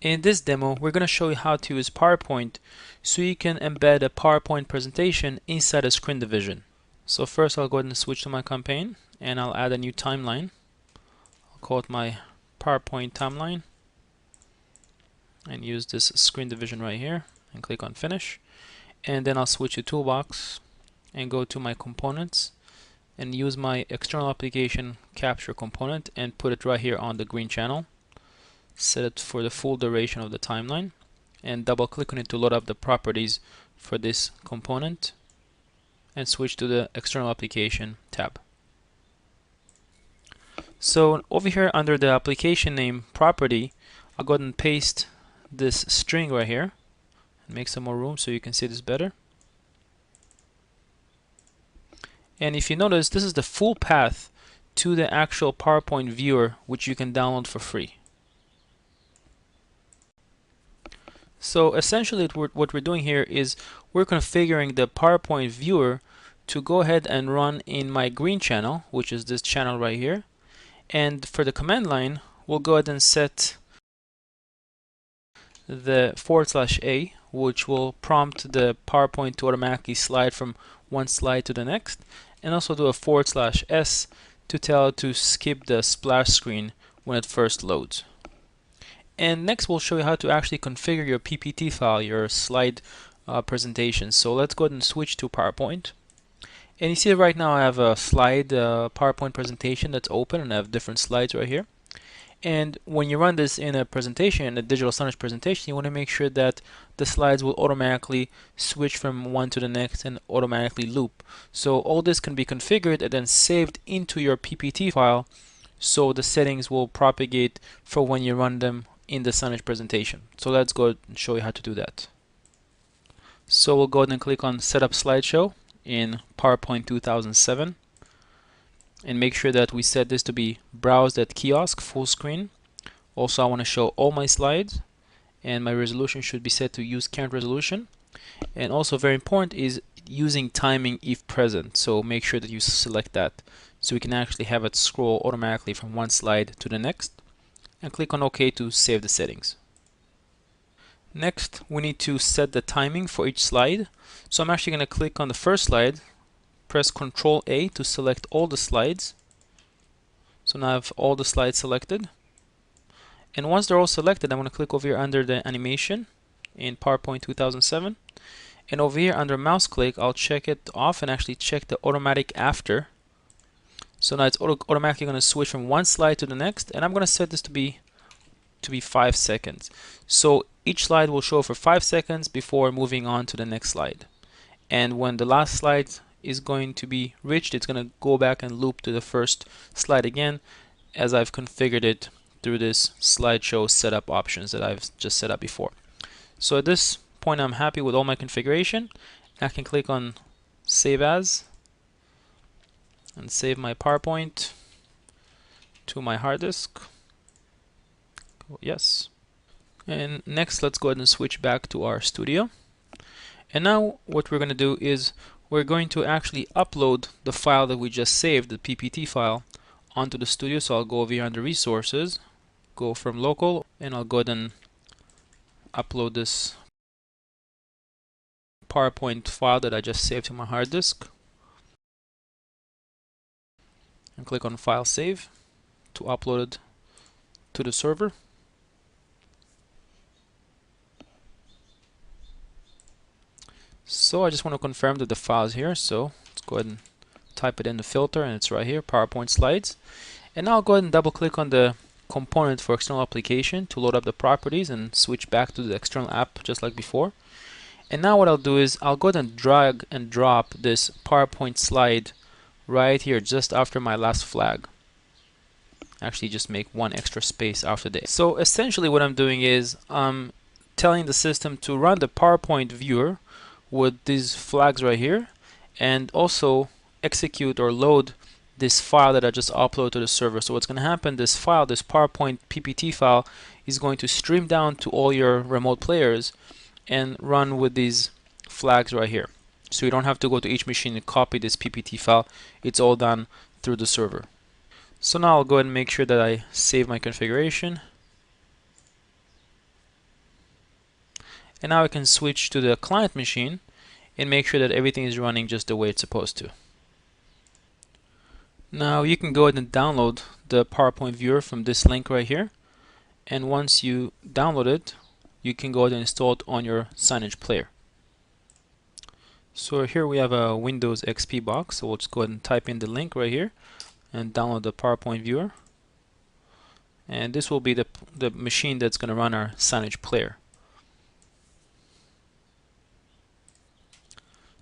In this demo, we're going to show you how to use PowerPoint so you can embed a PowerPoint presentation inside a screen division. So first I'll go ahead and switch to my campaign and I'll add a new timeline. I'll call it my PowerPoint timeline and use this screen division right here and click on finish. And then I'll switch to toolbox and go to my components and use my external application capture component and put it right here on the green channel. Set it for the full duration of the timeline and double click on it to load up the properties for this component and switch to the external application tab. So over here under the application name property, I'll go ahead and paste this string right here and make some more room so you can see this better. And if you notice, this is the full path to the actual PowerPoint viewer, which you can download for free. So essentially what we're doing here is we're configuring the PowerPoint viewer to go ahead and run in my green channel, which is this channel right here. And for the command line, we'll go ahead and set the /A, which will prompt the PowerPoint to automatically slide from one slide to the next, and also do a /S to tell it to skip the splash screen when it first loads. And next we'll show you how to actually configure your PPT file, your slide presentation. So let's go ahead and switch to PowerPoint. And you see right now I have a slide PowerPoint presentation that's open and I have different slides right here. And when you run this in a presentation, a digital signage presentation, you want to make sure that the slides will automatically switch from one to the next and automatically loop. So all this can be configured and then saved into your PPT file so the settings will propagate for when you run them in the signage presentation. So let's go and show you how to do that. So we'll go ahead and click on Setup Slideshow in PowerPoint 2007 and make sure that we set this to be browsed at kiosk full screen. Also I want to show all my slides and my resolution should be set to use current resolution, and also very important is using timing if present, so make sure that you select that so we can actually have it scroll automatically from one slide to the next, and click on OK to save the settings. Next we need to set the timing for each slide, so I'm actually going to click on the first slide, press Ctrl A to select all the slides. So now I have all the slides selected, and once they're all selected I'm going to click over here under the animation in PowerPoint 2007, and over here under mouse click I'll check it off and actually check the automatic after. So now it's automatically going to switch from one slide to the next, and I'm going to set this to be 5 seconds. So each slide will show for 5 seconds before moving on to the next slide, and when the last slide is going to be reached, it's going to go back and loop to the first slide again, as I've configured it through this slideshow setup options that I've just set up before. So at this point I'm happy with all my configuration. I can click on Save As and save my PowerPoint to my hard disk. Yes. And next let's go ahead and switch back to our studio. And now what we're going to do is we're going to actually upload the file that we just saved, the PPT file, onto the studio. So I'll go over here under resources, go from local, and I'll go ahead and upload this PowerPoint file that I just saved to my hard disk, and click on File Save to upload it to the server. So I just want to confirm that the file is here, so let's go ahead and type it in the filter, and it's right here, PowerPoint slides. And now I'll go ahead and double click on the component for external application to load up the properties and switch back to the external app just like before. And now what I'll do is I'll go ahead and drag and drop this PowerPoint slide right here just after my last flag. Actually just make one extra space after this. So essentially what I'm doing is I'm telling the system to run the PowerPoint viewer with these flags right here, and also execute or load this file that I just uploaded to the server. So what's going to happen, this file, this PowerPoint PPT file, is going to stream down to all your remote players and run with these flags right here. So you don't have to go to each machine and copy this PPT file. It's all done through the server. So now I'll go ahead and make sure that I save my configuration. And now I can switch to the client machine and make sure that everything is running just the way it's supposed to. Now you can go ahead and download the PowerPoint viewer from this link right here, and once you download it, you can go ahead and install it on your signage player. So here we have a Windows XP box, so we'll just go ahead and type in the link right here and download the PowerPoint viewer, and this will be the machine that's going to run our signage player.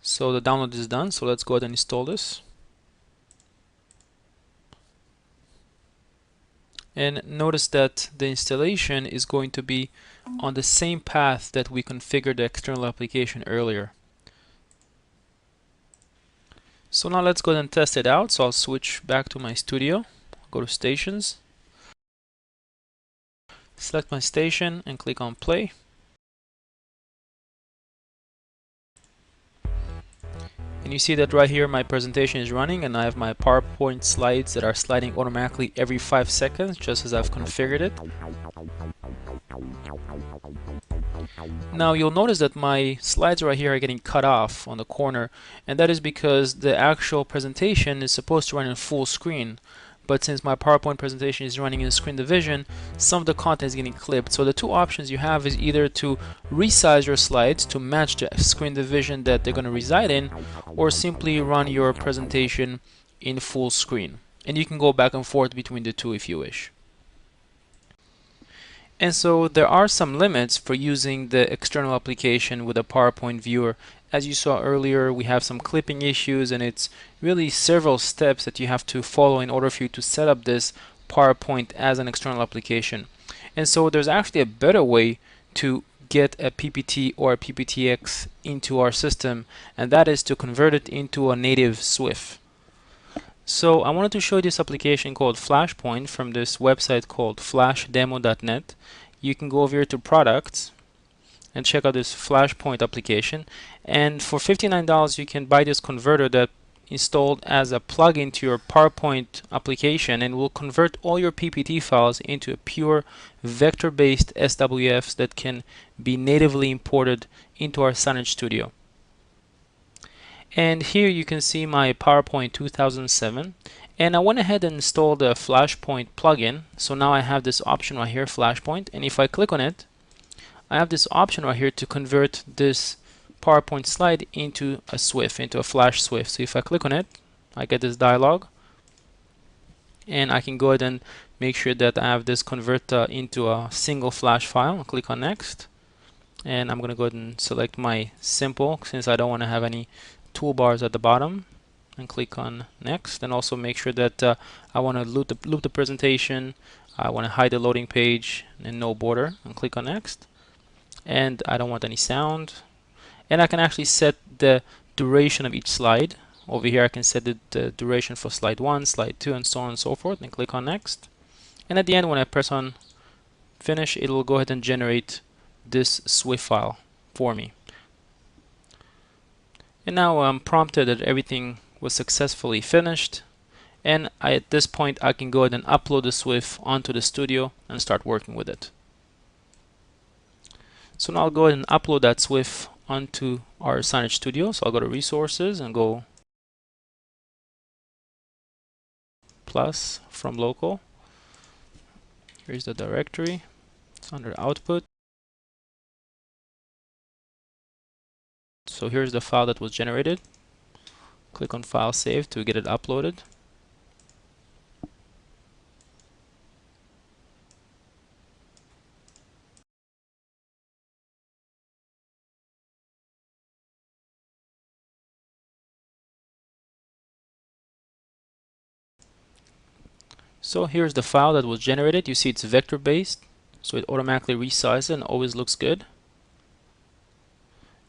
So the download is done, so let's go ahead and install this. And notice that the installation is going to be on the same path that we configured the external application earlier. So now let's go ahead and test it out. So I'll switch back to my studio, go to stations, select my station and click on play. And you see that right here my presentation is running and I have my PowerPoint slides that are sliding automatically every 5 seconds, just as I've configured it. Now you'll notice that my slides right here are getting cut off on the corner, and that is because the actual presentation is supposed to run in full screen. But since my PowerPoint presentation is running in screen division, some of the content is getting clipped. So the two options you have is either to resize your slides to match the screen division that they're going to reside in, or simply run your presentation in full screen. And you can go back and forth between the two if you wish. And so there are some limits for using the external application with a PowerPoint viewer. As you saw earlier, we have some clipping issues, and it's really several steps that you have to follow in order for you to set up this PowerPoint as an external application. And so there's actually a better way to get a PPT or a PPTX into our system, and that is to convert it into a native SWF. So I wanted to show you this application called Flashpoint from this website called flashdemo.net. You can go over here to products and check out this Flashpoint application, and for $59 you can buy this converter that installed as a plugin to your PowerPoint application, and will convert all your PPT files into a pure vector-based SWFs that can be natively imported into our Signage Studio. And here you can see my PowerPoint 2007, and I went ahead and installed the Flashpoint plugin. So now I have this option right here, Flashpoint, and if I click on it, I have this option right here to convert this PowerPoint slide into a SWF, into a Flash SWF. So if I click on it, I get this dialog, and I can go ahead and make sure that I have this convert into a single Flash file. I'll click on next, and I'm going to go ahead and select my simple, since I don't want to have any toolbars at the bottom, and click on next. And also make sure that I want to loop the presentation, I want to hide the loading page and no border, and click on next. And I don't want any sound, and I can actually set the duration of each slide. Over here I can set the duration for slide 1, slide 2, and so on and so forth, and click on next. And at the end, when I press on finish, it will go ahead and generate this SWF file for me. And now I'm prompted that everything was successfully finished, and at this point I can go ahead and upload the SWF onto the studio and start working with it. So now I'll go ahead and upload that SWF onto our Signage Studio. So I'll go to resources and go plus from local. Here's the directory. It's under output. So here's the file that was generated. Click on File Save to get it uploaded. So here's the file that was generated. You see it's vector based, so it automatically resizes and always looks good.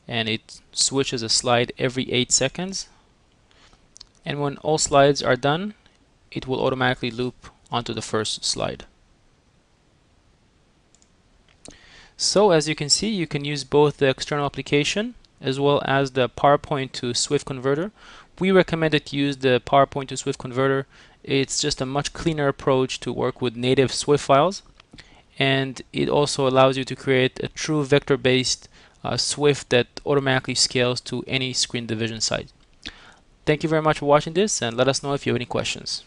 And it switches a slide every 8 seconds. And when all slides are done, it will automatically loop onto the first slide. So as you can see, you can use both the external application as well as the PowerPoint to SWF converter. We recommend that you use the PowerPoint to SWF converter. It's just a much cleaner approach to work with native SWF files, and it also allows you to create a true vector-based Swift that automatically scales to any screen division size. Thank you very much for watching this, and let us know if you have any questions.